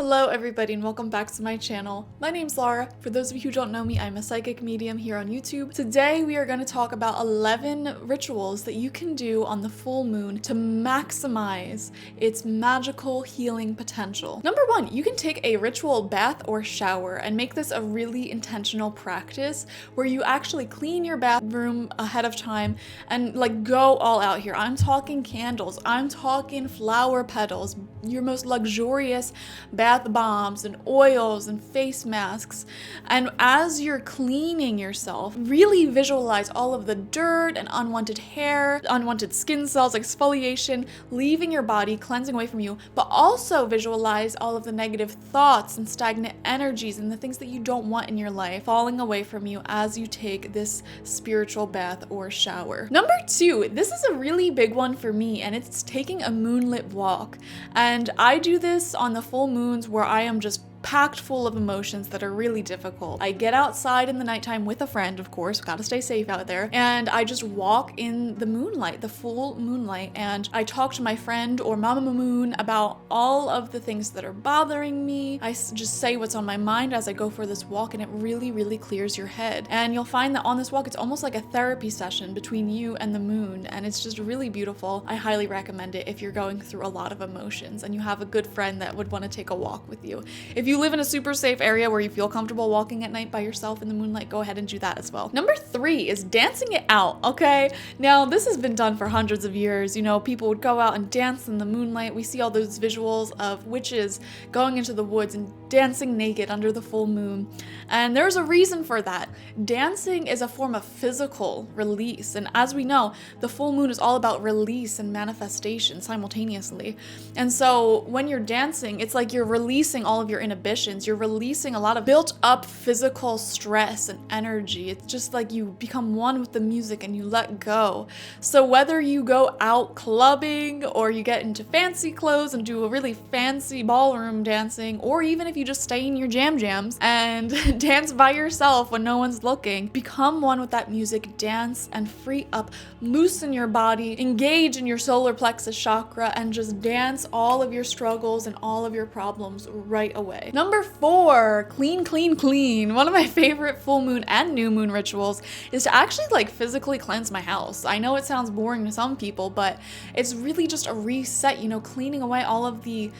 Hello everybody and welcome back to my channel. My name's Laura. For those of you who don't know me, I'm a psychic medium here on YouTube. Today we are going to talk about 11 rituals that you can do on the full moon to maximize its magical healing potential. Number 1, you can take a ritual bath or shower and make this a really intentional practice where you actually clean your bathroom ahead of time and like go all out here. I'm talking candles, I'm talking flower petals, your most luxurious bath bombs and oils and face masks. And as you're cleaning yourself, really visualize all of the dirt and unwanted hair, unwanted skin cells, exfoliation, leaving your body, cleansing away from you, but also visualize all of the negative thoughts and stagnant energies and the things that you don't want in your life falling away from you as you take this spiritual bath or shower. Number 2, this is a really big one for me, and it's taking a moonlit walk. And I do this on the full moons where I am just packed full of emotions that are really difficult. I get outside in the nighttime with a friend, of course, gotta stay safe out there, and I just walk in the moonlight, the full moonlight, and I talk to my friend or Mama Moon about all of the things that are bothering me. I just say what's on my mind as I go for this walk, and it really clears your head. And you'll find that on this walk, it's almost like a therapy session between you and the moon, and it's just really beautiful. I highly recommend it if you're going through a lot of emotions and you have a good friend that would want to take a walk with you. If you live in a super safe area where you feel comfortable walking at night by yourself in the moonlight, go ahead and do that as well. Number 3 is dancing it out, okay? Now, this has been done for hundreds of years. You know, people would go out and dance in the moonlight. We see all those visuals of witches going into the woods and dancing naked under the full moon. And there's a reason for that. Dancing is a form of physical release. And as we know, the full moon is all about release and manifestation simultaneously. And so when you're dancing, it's like you're releasing all of your inhibitions. You're releasing a lot of built up physical stress and energy. It's just like you become one with the music and you let go. So whether you go out clubbing or you get into fancy clothes and do a really fancy ballroom dancing, or even if you just stay in your jams and dance by yourself when no one's looking, become one with that music, dance and free up, loosen your body, engage in your solar plexus chakra, and just dance all of your struggles and all of your problems right away. Number 4, clean. One of my favorite full moon and new moon rituals is to actually like physically cleanse my house. I know it sounds boring to some people, but it's really just a reset, you know, cleaning away all of the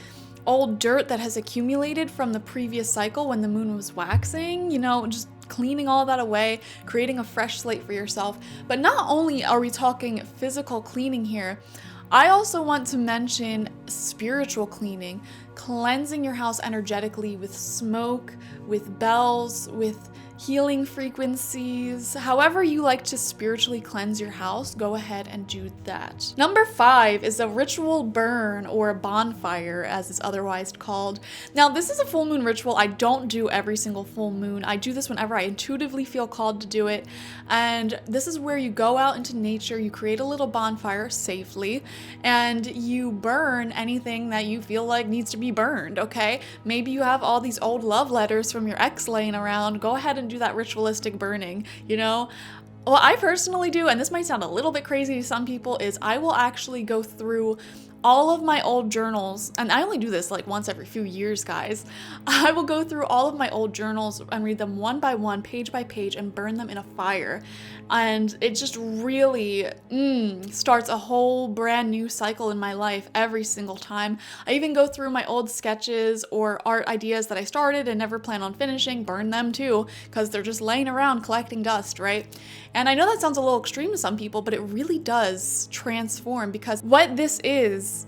old dirt that has accumulated from the previous cycle when the moon was waxing, you know, just cleaning all of that away, creating a fresh slate for yourself. But not only are we talking physical cleaning here, I also want to mention spiritual cleaning, cleansing your house energetically with smoke, with bells, with healing frequencies. However you like to spiritually cleanse your house, go ahead and do that. Number 5 is a ritual burn, or a bonfire as it's otherwise called. Now, this is a full moon ritual I don't do every single full moon. I do this whenever I intuitively feel called to do it. And this is where you go out into nature, you create a little bonfire safely, and you burn anything that you feel like needs to be burned, okay? Maybe you have all these old love letters from your ex laying around. Go ahead and do that ritualistic burning, you know? What I personally do, and this might sound a little bit crazy to some people, is I will actually go through all of my old journals, and I only do this like once every few years, guys. I will go through all of my old journals and read them one by one, page by page, and burn them in a fire. And it just really starts a whole brand new cycle in my life every single time. I even go through my old sketches or art ideas that I started and never plan on finishing, burn them too, because they're just laying around collecting dust, right? And I know that sounds a little extreme to some people, but it really does transform, because what this is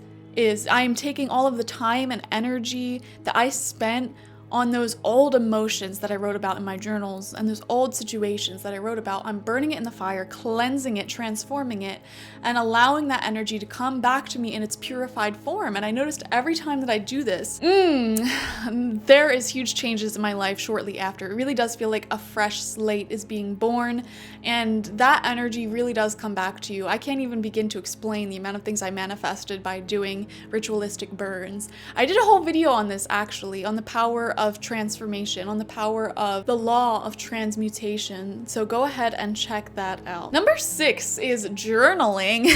I am taking all of the time and energy that I spent on those old emotions that I wrote about in my journals and those old situations that I wrote about. I'm burning it in the fire, cleansing it, transforming it, and allowing that energy to come back to me in its purified form. And I noticed every time that I do this, there is huge changes in my life shortly after. It really does feel like a fresh slate is being born, and that energy really does come back to you. I can't even begin to explain the amount of things I manifested by doing ritualistic burns. I did a whole video on this actually, on the power of transformation, on the power of the law of transmutation. So go ahead and check that out. Number 6 is journaling.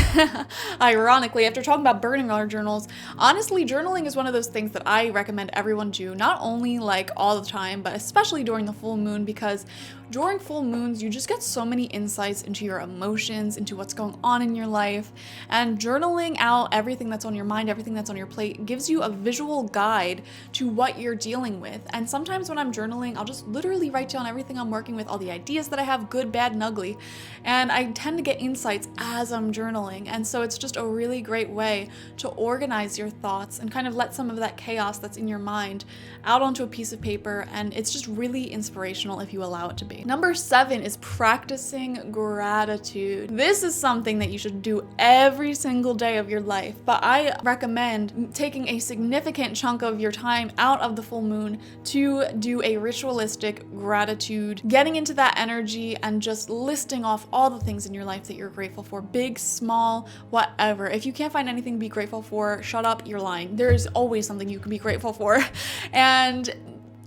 Ironically, after talking about burning our journals, honestly, journaling is one of those things that I recommend everyone do, not only like all the time, but especially during the full moon, because during full moons, you just get so many insights into your emotions, into what's going on in your life, and journaling out everything that's on your mind, everything that's on your plate, gives you a visual guide to what you're dealing with. And sometimes when I'm journaling, I'll just literally write down everything I'm working with, all the ideas that I have, good, bad, and ugly, and I tend to get insights as I'm journaling. And so it's just a really great way to organize your thoughts and kind of let some of that chaos that's in your mind out onto a piece of paper, and it's just really inspirational if you allow it to be. Number 7 is practicing gratitude. This is something that you should do every single day of your life, but I recommend taking a significant chunk of your time out of the full moon to do a ritualistic gratitude, getting into that energy and just listing off all the things in your life that you're grateful for, big, small, whatever. If you can't find anything to be grateful for, shut up, you're lying. There is always something you can be grateful for. And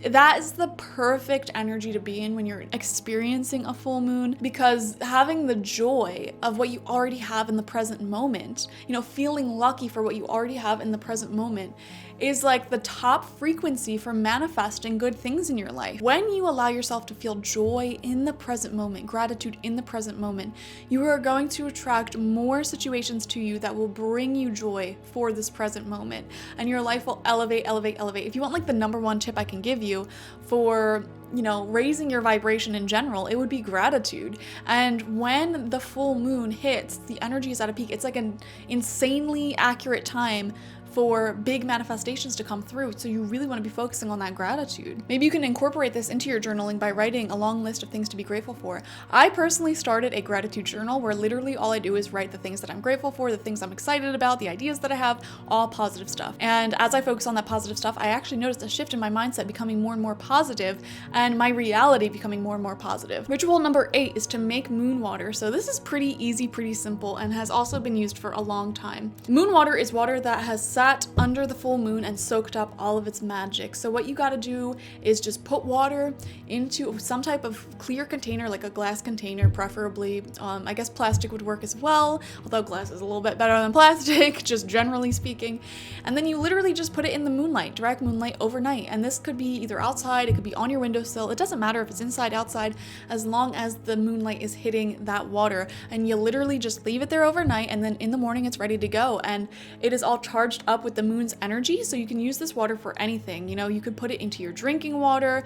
that is the perfect energy to be in when you're experiencing a full moon, because having the joy of what you already have in the present moment, feeling lucky for what you already have in the present moment, is like the top frequency for manifesting good things in your life. When you allow yourself to feel joy in the present moment, gratitude in the present moment, you are going to attract more situations to you that will bring you joy for this present moment, and your life will elevate. If you want like the number one tip I can give you for raising your vibration in general, it would be gratitude. And when the full moon hits, the energy is at a peak. It's like an insanely accurate time for big manifestations to come through. So you really want to be focusing on that gratitude. Maybe you can incorporate this into your journaling by writing a long list of things to be grateful for. I personally started a gratitude journal where literally all I do is write the things that I'm grateful for, the things I'm excited about, the ideas that I have, all positive stuff. And as I focus on that positive stuff, I actually noticed a shift in my mindset becoming more and more positive, and my reality becoming more and more positive. Ritual number 8 is to make moon water. So this is pretty easy, pretty simple, and has also been used for a long time. Moon water is water that has sat under the full moon and soaked up all of its magic. So what you got to do is just put water into some type of clear container, like a glass container preferably. I guess plastic would work as well, although glass is a little bit better than plastic, just generally speaking. And then you literally just put it in the moonlight, direct moonlight, overnight. And this could be either outside, it could be on your windowsill. It doesn't matter if it's inside, outside, as long as the moonlight is hitting that water. And you literally just leave it there overnight, and then in the morning it's ready to go. And it is all charged up with the moon's energy, so you can use this water for anything. You could put it into your drinking water,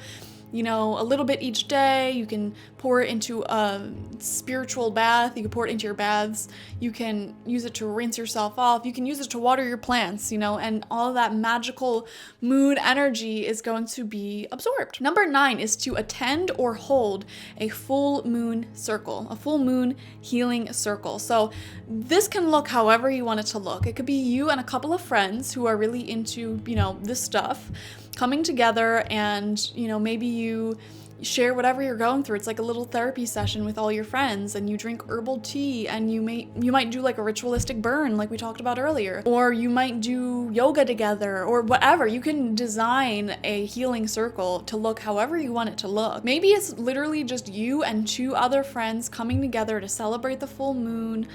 a little bit each day. You can pour it into a spiritual bath. You can pour it into your baths. You can use it to rinse yourself off. You can use it to water your plants, and all of that magical mood energy is going to be absorbed. Number 9 is to attend or hold a full moon circle, a full moon healing circle. So this can look however you want it to look. It could be you and a couple of friends who are really into, this stuff, coming together, and maybe you share whatever you're going through. It's like a little therapy session with all your friends, and you drink herbal tea, and you might do like a ritualistic burn like we talked about earlier, or you might do yoga together, or whatever. You can design a healing circle to look however you want it to look. Maybe it's literally just you and 2 other friends coming together to celebrate the full moon,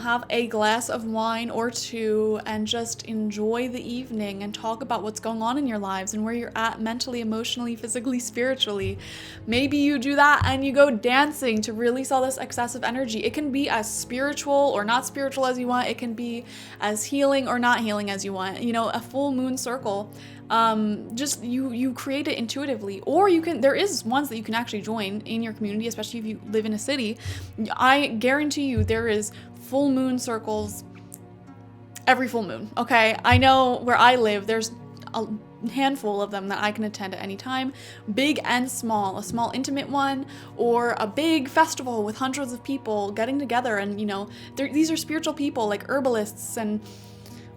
have a glass of wine or 2 and just enjoy the evening and talk about what's going on in your lives and where you're at mentally, emotionally, physically, spiritually. Maybe you do that and you go dancing to release all this excessive energy. It can be as spiritual or not spiritual as you want. It can be as healing or not healing as you want. A full moon circle, just you create it intuitively, or there is ones that you can actually join in your community, especially if you live in a city. I guarantee you there is full moon circles every full moon. Okay, I know where I live, there's a handful of them that I can attend at any time, big and small, a small intimate one, or a big festival with hundreds of people getting together. And these are spiritual people, like herbalists and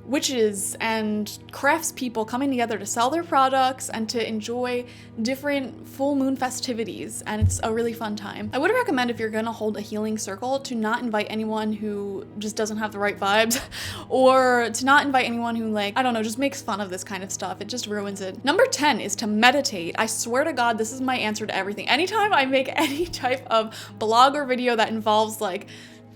witches and crafts people coming together to sell their products and to enjoy different full moon festivities, and it's a really fun time. I would recommend, if you're gonna hold a healing circle, to not invite anyone who just doesn't have the right vibes, or to not invite anyone who, like, I don't know, just makes fun of this kind of stuff. It just ruins it. Number 10 is to meditate. I swear to God, this is my answer to everything. Anytime I make any type of blog or video that involves like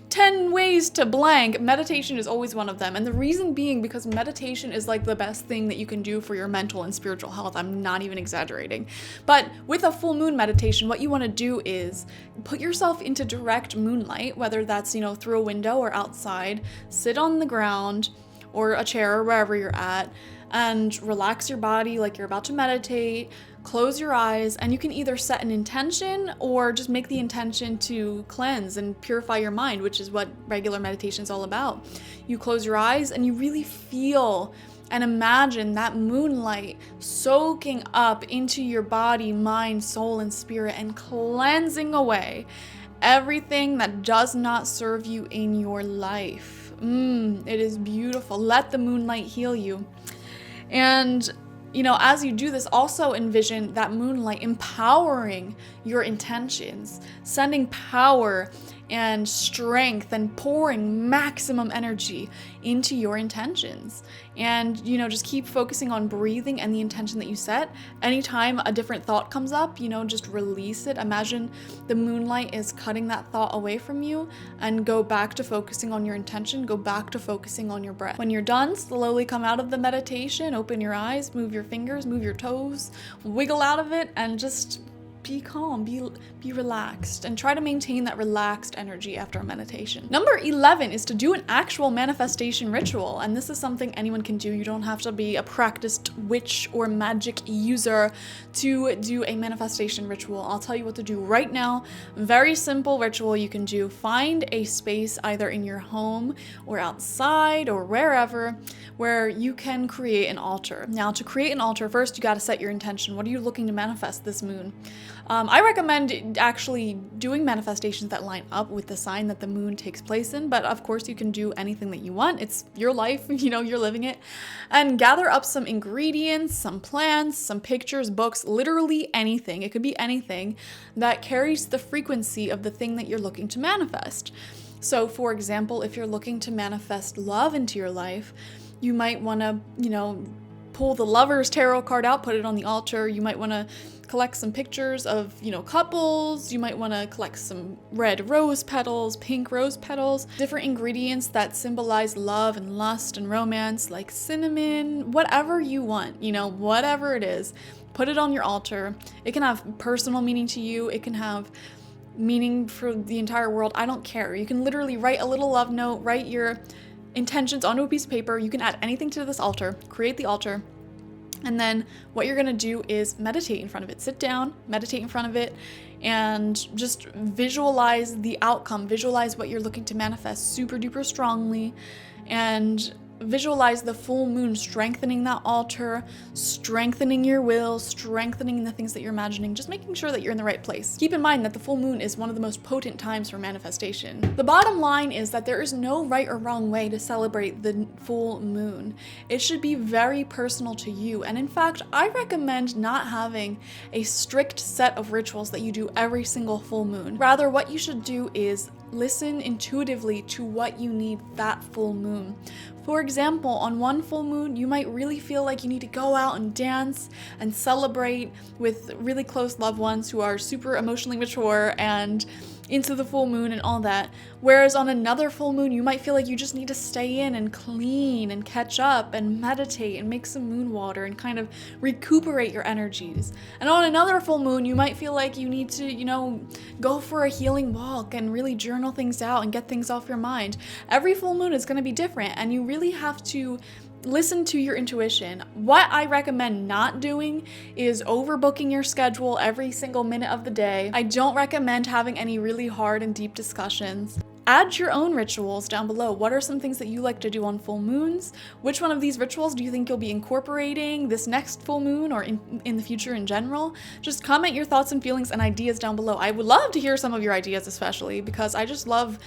10 ways to blank, meditation is always one of them. And the reason being because meditation is like the best thing that you can do for your mental and spiritual health. I'm not even exaggerating. But with a full moon meditation, what you want to do is put yourself into direct moonlight, whether that's, you know, through a window or outside, sit on the ground or a chair or wherever you're at, and relax your body like you're about to meditate. Close your eyes, and you can either set an intention or just make the intention to cleanse and purify your mind, which is what regular meditation is all about. You close your eyes and you really feel and imagine that moonlight soaking up into your body, mind, soul, and spirit, and cleansing away everything that does not serve you in your life. It is beautiful. Let the moonlight heal you. And you know, as you do this, also envision that moonlight empowering your intentions, sending power and strength and pouring maximum energy into your intentions. And, you know, just keep focusing on breathing and the intention that you set. Anytime a different thought comes up, you know, just release it. Imagine the moonlight is cutting that thought away from you, and go back to focusing on your intention. Go back to focusing on your breath. When you're done, slowly come out of the meditation, open your eyes, move your fingers, move your toes, wiggle out of it, and just be calm, be relaxed, and try to maintain that relaxed energy after a meditation. Number 11 is to do an actual manifestation ritual, and this is something anyone can do. You don't have to be a practiced witch or magic user to do a manifestation ritual. I'll tell you what to do right now. Very simple ritual you can do. Find a space either in your home or outside or wherever where you can create an altar. Now, to create an altar, first you got to set your intention. What are you looking to manifest this moon? I recommend actually doing manifestations that line up with the sign that the moon takes place in, but of course you can do anything that you want. It's your life, you know, you're living it. And gather up some ingredients, some plants, some pictures, books, literally anything. It could be anything that carries the frequency of the thing that you're looking to manifest. So, for example, if you're looking to manifest love into your life, you might want to, you know, pull the Lover's Tarot card out, put it on the altar. You might want to collect some pictures of, you know, couples. You might want to collect some red rose petals, pink rose petals, different ingredients that symbolize love and lust and romance, like cinnamon, whatever you want, you know, whatever it is, put it on your altar. It can have personal meaning to you. It can have meaning for the entire world. I don't care. You can literally write a little love note, write your intentions onto a piece of paper. You can add anything to this altar, create the altar. And then what you're gonna do is meditate in front of it. Sit down, meditate in front of it, and just visualize the outcome. Visualize what you're looking to manifest super duper strongly, and visualize the full moon strengthening that altar, strengthening your will, strengthening the things that you're imagining, just making sure that you're in the right place. Keep in mind that the full moon is one of the most potent times for manifestation. The bottom line is that there is no right or wrong way to celebrate the full moon. It should be very personal to you. And in fact, I recommend not having a strict set of rituals that you do every single full moon. Rather, what you should do is listen intuitively to what you need that full moon. For example, on one full moon, you might really feel like you need to go out and dance and celebrate with really close loved ones who are super emotionally mature and into the full moon and all that. Whereas on another full moon, you might feel like you just need to stay in and clean and catch up and meditate and make some moon water and kind of recuperate your energies. And on another full moon, you might feel like you need to, you know, go for a healing walk and really journal things out and get things off your mind. Every full moon is going to be different, and you really have to listen to your intuition. What I recommend not doing is overbooking your schedule every single minute of the day. I don't recommend having any really hard and deep discussions. Add your own rituals down below. What are some things that you like to do on full moons? Which one of these rituals do you think you'll be incorporating this next full moon or in the future in general? Just comment your thoughts and feelings and ideas down below. I would love to hear some of your ideas, especially because I just love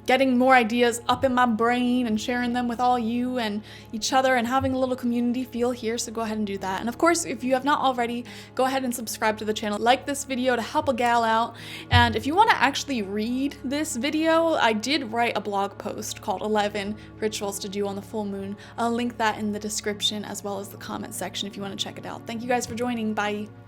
getting more ideas up in my brain and sharing them with all you and each other and having a little community feel here, so go ahead and do that. And of course, if you have not already, go ahead and subscribe to the channel, like this video to help a gal out. And if you want to actually read this video, I did write a blog post called 11 Rituals to Do on the Full Moon. I'll link that in the description as well as the comment section if you want to check it out. Thank you guys for joining. Bye.